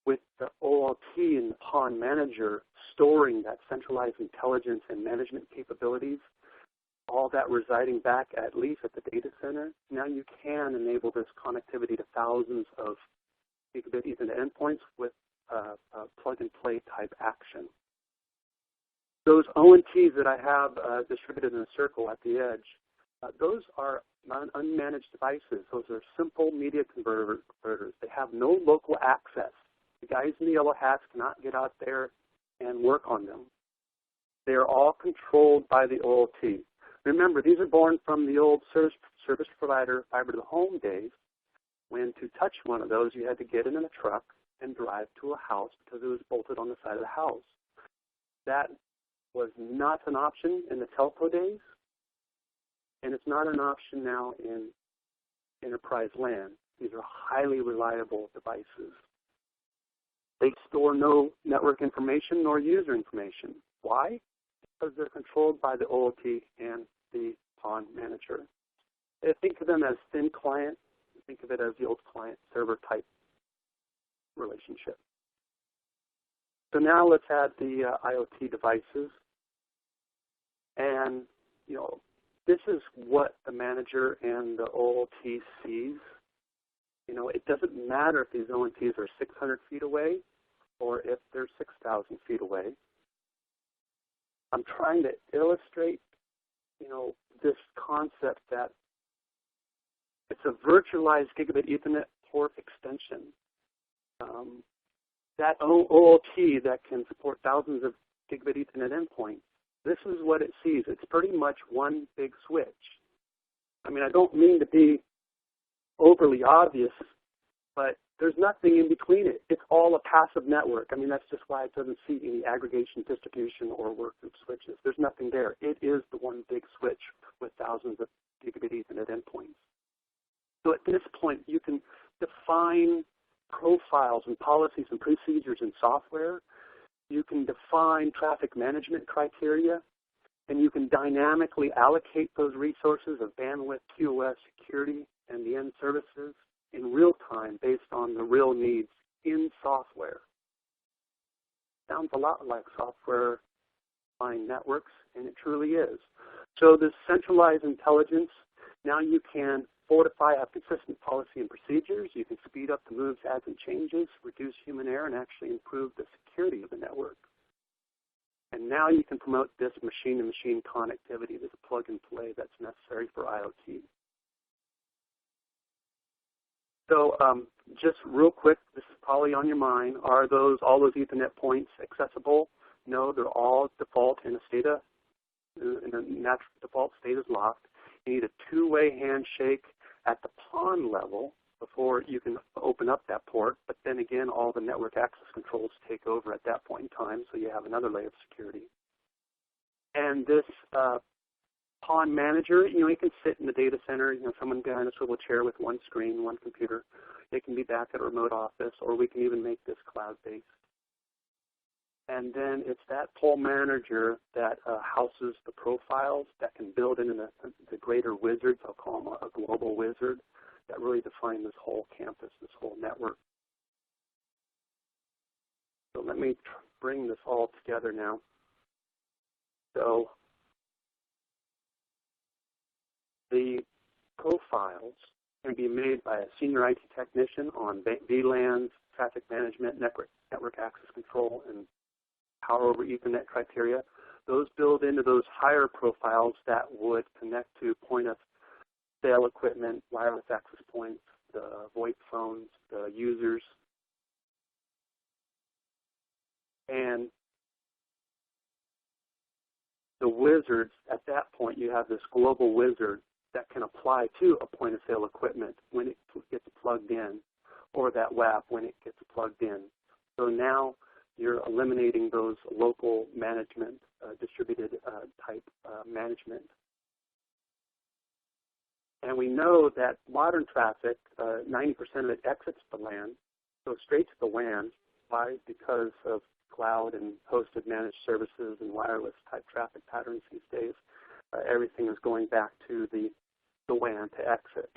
Speaker 4: with the OLT and the PON manager storing that centralized intelligence and management capabilities, all that residing back at least at the data center, now you can enable this connectivity to thousands of gigabit Ethernet endpoints with plug-and-play type action. Those ONTs that I have distributed in a circle at the edge, those are unmanaged devices. Those are simple media converters. They have no local access. The guys in the yellow hats cannot get out there and work on them. They are all controlled by the OLT. Remember, these are born from the old service provider fiber to the home days, when to touch one of those you had to get in a truck and drive to a house because it was bolted on the side of the house. That was not an option in the telco days, and it's not an option now in enterprise LAN. These are highly reliable devices. They store no network information nor user information. Why? Because they're controlled by the OLT and the PON manager. Think of them as thin client. Think of it as the old client-server type relationship. So now let's add the IoT devices. And, you know, this is what the manager and the OLT sees. You know, it doesn't matter if these ONTs are 600 feet away or if they're 6,000 feet away. I'm trying to illustrate, you know, this concept that it's a virtualized gigabit Ethernet port extension. That OLT that can support thousands of gigabit Ethernet endpoints, this is what it sees. It's pretty much one big switch. I mean, I don't mean to be overly obvious, but there's nothing in between it. It's all a passive network. I mean, that's just why it doesn't see any aggregation, distribution, or workgroup switches. There's nothing there. It is the one big switch with thousands of gigabit Ethernet endpoints. So at this point, you can define profiles and policies and procedures in software. You can define traffic management criteria, and you can dynamically allocate those resources of bandwidth, QoS, security, and the end services in real time based on the real needs in software. Sounds a lot like software-defined networks, and it truly is. So this centralized intelligence, now you can fortify, have consistent policy and procedures. You can speed up the moves, adds, and changes, reduce human error, and actually improve the security of the network. And now you can promote this machine-to-machine connectivity, this plug-and-play that's necessary for IoT. So just real quick, this is probably on your mind. Are all those Ethernet points accessible? No, they're all default in a natural default state is locked. You need a two-way handshake at the PON level before you can open up that port. But then again, all the network access controls take over at that point in time, so you have another layer of security. And this PON manager, you know, you can sit in the data center, you know, someone behind a swivel chair with one screen, one computer. They can be back at a remote office, or we can even make this cloud-based. And then it's that PON manager that houses the profiles that can build into the greater wizards. I'll call them a global wizard that really define this whole campus, this whole network. So let me bring this all together now. So the profiles can be made by a senior IT technician on VLANs, traffic management, network access control, and power over Ethernet criteria. Those build into those higher profiles that would connect to point-of-sale equipment, wireless access points, the VoIP phones, the users. And the wizards, at that point, you have this global wizard that can apply to a point-of-sale equipment when it gets plugged in, or that WAP when it gets plugged in. So now you're eliminating those local management, distributed type management. And we know that modern traffic, 90% of it exits the LAN, goes straight to the WAN. Why? Because of cloud and hosted managed services and wireless type traffic patterns these days. Everything is going back to the WAN to exit.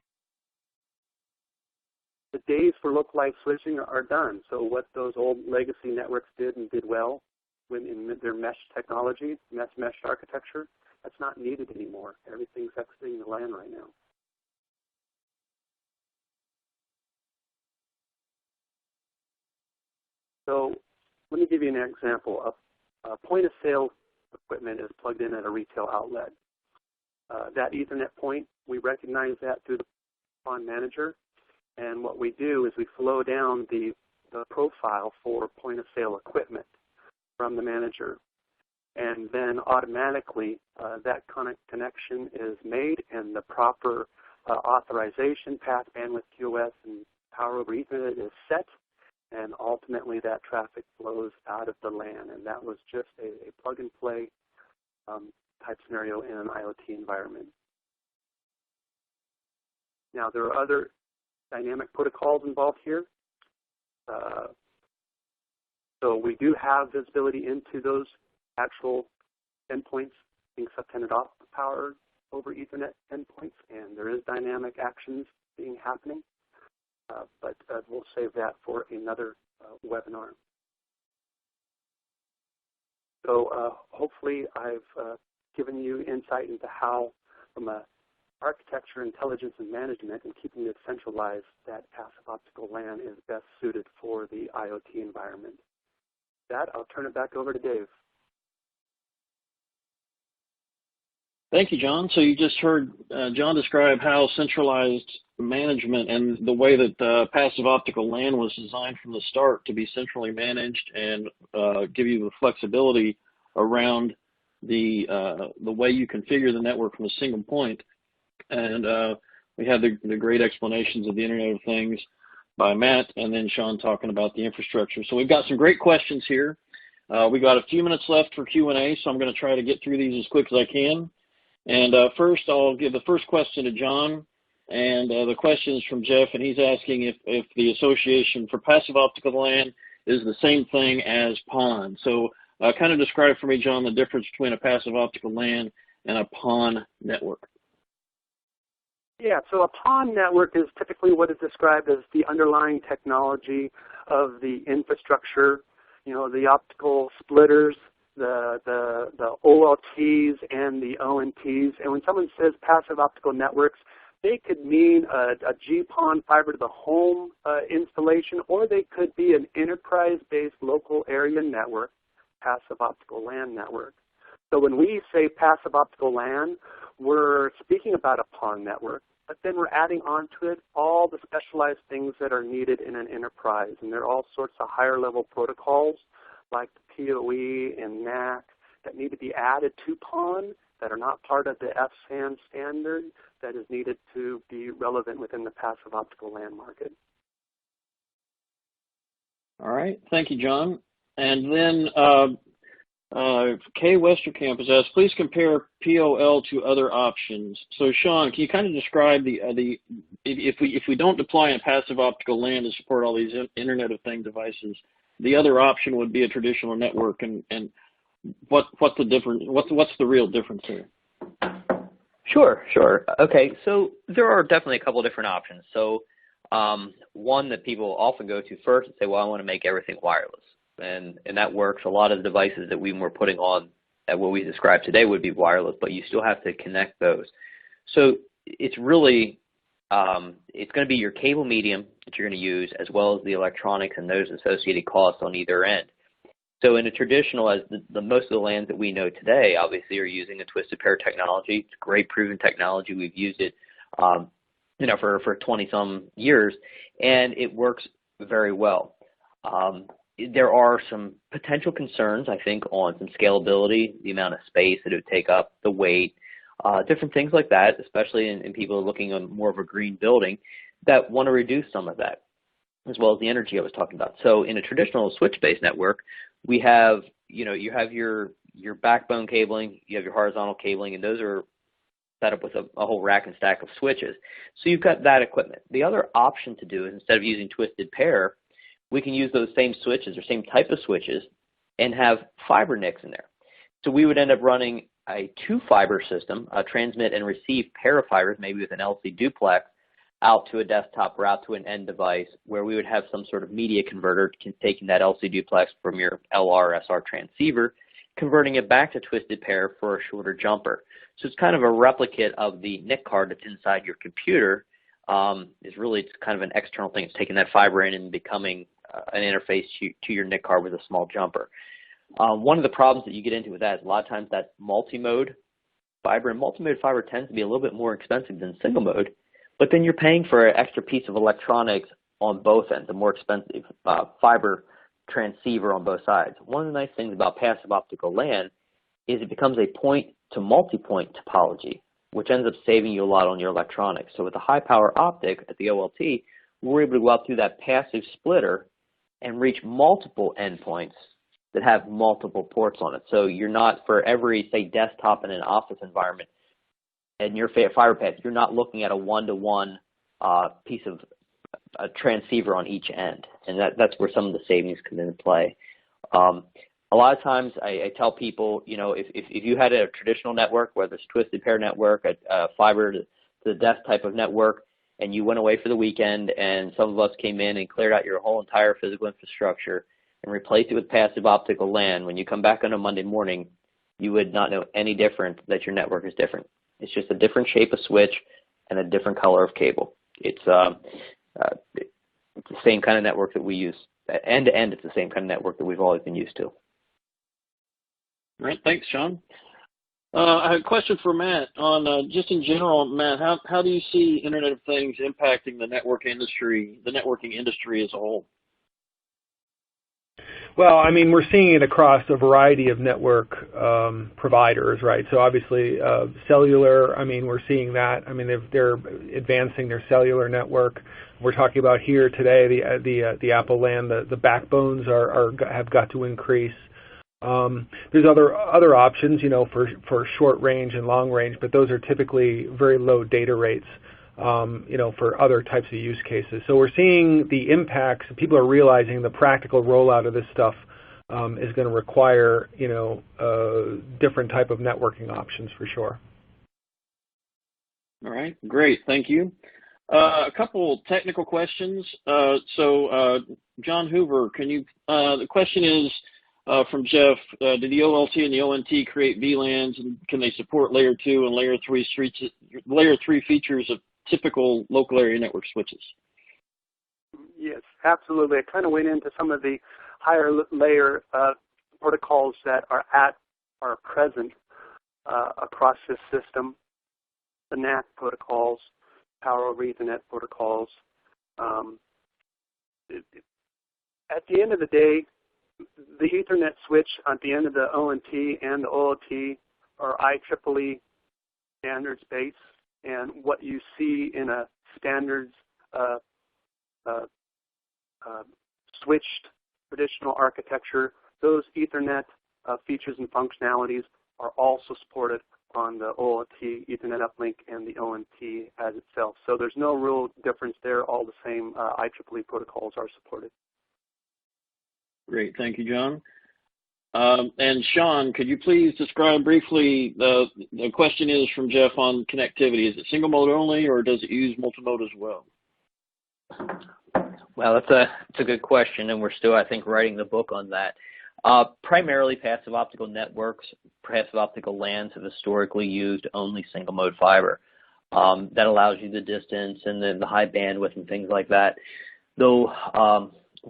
Speaker 4: The days for localized switching are done. So what those old legacy networks did and did well in their mesh technology, mesh architecture, that's not needed anymore. Everything's exiting the LAN right now. So let me give you an example. A point-of-sale equipment is plugged in at a retail outlet. That Ethernet point, we recognize that through the PON manager. And what we do is we flow down the profile for point-of-sale equipment from the manager. And then automatically that connection is made and the proper authorization, path, bandwidth, QoS, and power over Ethernet is set. And ultimately that traffic flows out of the LAN. And that was just a plug-and-play type scenario in an IoT environment. Now there are other dynamic protocols involved here. So we do have visibility into those actual endpoints being subtended off the power over Ethernet endpoints, and there is dynamic actions being happening. But we'll save that for another webinar. So hopefully I've given you insight into how, from a architecture, intelligence, and management, and keeping it centralized, that passive optical LAN is best suited for the IoT environment. With that, I'll turn it back over to Dave.
Speaker 1: Thank you, John. So you just heard John describe how centralized management and the way that passive optical LAN was designed from the start to be centrally managed and give you the flexibility around the way you configure the network from a single point. And we had the great explanations of the Internet of Things by Matt, and then Sean talking about the infrastructure. So we've got some great questions here. We got a few minutes left for Q&A, so I'm going to try to get through these as quick as I can. And first, I'll give the first question to John, and the question is from Jeff, and he's asking if the association for passive optical LAN is the same thing as PON. So kind of describe for me, John, the difference between a passive optical LAN and a PON network.
Speaker 4: Yeah, so a PON network is typically what is described as the underlying technology of the infrastructure, you know, the optical splitters, the OLTs, and the ONTs. And when someone says passive optical networks, they could mean a GPON fiber to the home installation, or they could be an enterprise-based local area network, passive optical LAN network. So when we say passive optical LAN, we're speaking about a PON network, but then we're adding onto it all the specialized things that are needed in an enterprise. And there are all sorts of higher level protocols like the PoE and NAC that need to be added to PON that are not part of the FSAN standard that is needed to be relevant within the passive optical LAN market.
Speaker 1: All right, thank you, John. And then Kay Westerkamp has asked, please compare POL to other options. So Sean, can you kind of describe if we don't deploy a passive optical LAN to support all these Internet of Things devices, the other option would be a traditional network, and what's the difference? What's the real difference here?
Speaker 3: Sure. Okay, so there are definitely a couple of different options. So one that people often go to first and say, well, I want to make everything wireless. And that works. A lot of the devices that we were putting on at what we described today would be wireless, but you still have to connect those. So it's really, it's going to be your cable medium that you're going to use, as well as the electronics and those associated costs on either end. So in a traditional, as the most of the LANs that we know today, obviously are using a twisted pair technology. It's great proven technology. We've used it, for 20-some years, and it works very well. There are some potential concerns, I think, on some scalability, the amount of space that it would take up, the weight, different things like that, especially in people looking on more of a green building that want to reduce some of that, as well as the energy I was talking about. So in a traditional switch-based network, we have, you have your backbone cabling, you have your horizontal cabling, and those are set up with a whole rack and stack of switches. So you've got that equipment. The other option to do is, instead of using twisted pair, we can use those same switches or same type of switches and have fiber NICs in there. So we would end up running a 2-fiber system, a transmit and receive pair of fibers, maybe with an LC duplex, out to a desktop or out to an end device, where we would have some sort of media converter taking that LC duplex from your LR SR transceiver, converting it back to twisted pair for a shorter jumper. So it's kind of a replicate of the NIC card that's inside your computer. It's kind of an external thing. It's taking that fiber in and becoming an interface to your NIC card with a small jumper. One of the problems that you get into with that is a lot of times that's multi-mode fiber, and multi-mode fiber tends to be a little bit more expensive than single mode, but then you're paying for an extra piece of electronics on both ends, a more expensive fiber transceiver on both sides. One of the nice things about passive optical LAN is it becomes a point-to-multipoint topology, which ends up saving you a lot on your electronics. So with a high-power optic at the OLT, we're able to go out through that passive splitter and reach multiple endpoints that have multiple ports on it. So you're not, for every, say, desktop in an office environment and your fiber path, you're not looking at a one-to-one piece of a transceiver on each end. And that's where some of the savings come into play. A lot of times I tell people, if you had a traditional network, whether it's a twisted pair network, a fiber to the desk type of network, and you went away for the weekend and some of us came in and cleared out your whole entire physical infrastructure, and replace it with passive optical LAN, when you come back on a Monday morning, you would not know any different that your network is different. It's just a different shape of switch and a different color of cable. It's the same kind of network that we use. End to end, it's the same kind of network that we've always been used to.
Speaker 1: All right, thanks, Sean. I have a question for Matt on just in general, Matt, how do you see Internet of Things impacting the networking industry as a whole?
Speaker 2: Well, I mean, we're seeing it across a variety of network providers, right? So obviously, cellular. I mean, we're seeing that. I mean, they're advancing their cellular network. We're talking about here today the Apple LAN. The backbones have got to increase. There's other options, you know, for short range and long range, but those are typically very low data rates. You know, for other types of use cases. So we're seeing the impacts. People are realizing the practical rollout of this stuff is going to require, you know, different type of networking options for sure.
Speaker 1: All right, great, thank you. A couple technical questions. John Hoover, can you? The question is from Jeff. Do the OLT and the ONT create VLANs, and can they support layer 2 and layer 3 features of typical local area network switches?
Speaker 4: Yes, absolutely. I kind of went into some of the higher layer protocols that are present across this system. The NAC protocols, Power over Ethernet protocols. At the end of the day, the Ethernet switch at the end of the ONT and the OLT are IEEE standards based. And what you see in a standards switched traditional architecture, those Ethernet features and functionalities are also supported on the OLT, Ethernet uplink, and the ONT as itself. So there's no real difference there. All the same IEEE protocols are supported.
Speaker 1: Great, thank you, John. And Sean, could you please describe briefly, the question is from Jeff on connectivity. Is it single mode only, or does it use multi-mode as well?
Speaker 3: Well, it's a good question, and we're still, I think, writing the book on that. Primarily passive optical networks, passive optical LANs have historically used only single mode fiber. That allows you the distance and the high bandwidth and things like that. Though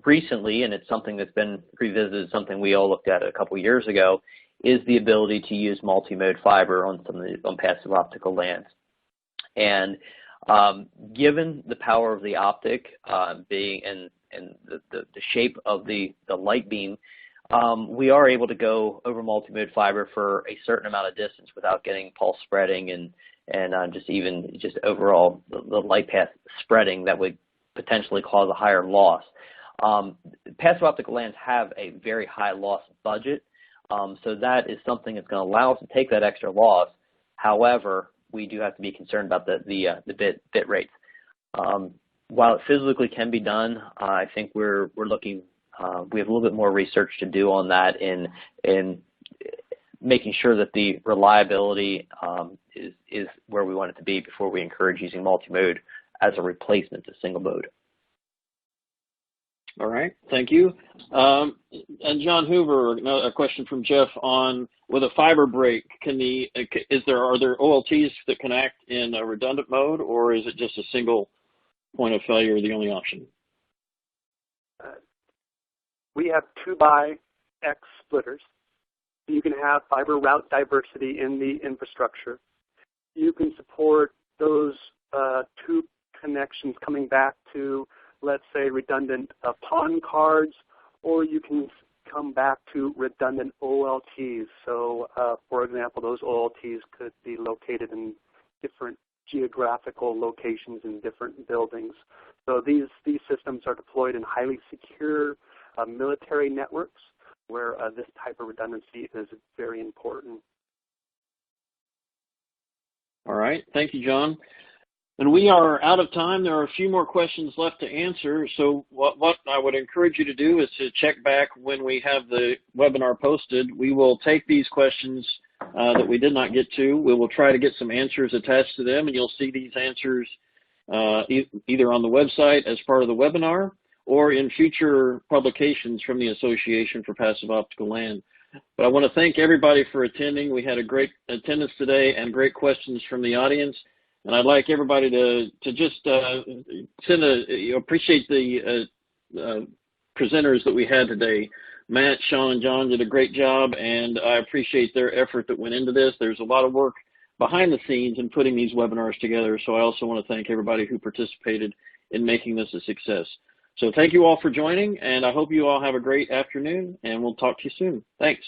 Speaker 3: recently, and it's something that's been revisited, something we all looked at a couple years ago, is the ability to use multi-mode fiber on passive optical LANs. And given the power of the optic being and the shape of the light beam, we are able to go over multi-mode fiber for a certain amount of distance without getting pulse spreading and just overall the light path spreading that would potentially cause a higher loss. Passive optical LANs have a very high loss budget, so that is something that's going to allow us to take that extra loss. However, we do have to be concerned about the bit rates. While it physically can be done, I think we're looking. We have a little bit more research to do on that in making sure that the reliability is where we want it to be before we encourage using multi-mode as a replacement to single mode.
Speaker 1: All right, thank you. And John Hoover, a question from Jeff on, with a fiber break, are there OLTs that can act in a redundant mode, or is it just a single point of failure the only option?
Speaker 4: We have 2x splitters. You can have fiber route diversity in the infrastructure. You can support those two connections coming back to, let's say, redundant PON cards, or you can come back to redundant OLTs. So, for example, those OLTs could be located in different geographical locations in different buildings. So these systems are deployed in highly secure military networks where this type of redundancy is very important.
Speaker 1: All right, thank you, John. And we are out of time. There are a few more questions left to answer. So what I would encourage you to do is to check back when we have the webinar posted. We will take these questions that we did not get to. We will try to get some answers attached to them, and you'll see these answers either on the website as part of the webinar, or in future publications from the Association for Passive Optical LAN. But I want to thank everybody for attending. We had a great attendance today and great questions from the audience. And I'd like everybody to just appreciate the presenters that we had today. Matt, Sean, and John did a great job, and I appreciate their effort that went into this. There's a lot of work behind the scenes in putting these webinars together, so I also want to thank everybody who participated in making this a success. So thank you all for joining, and I hope you all have a great afternoon, and we'll talk to you soon. Thanks.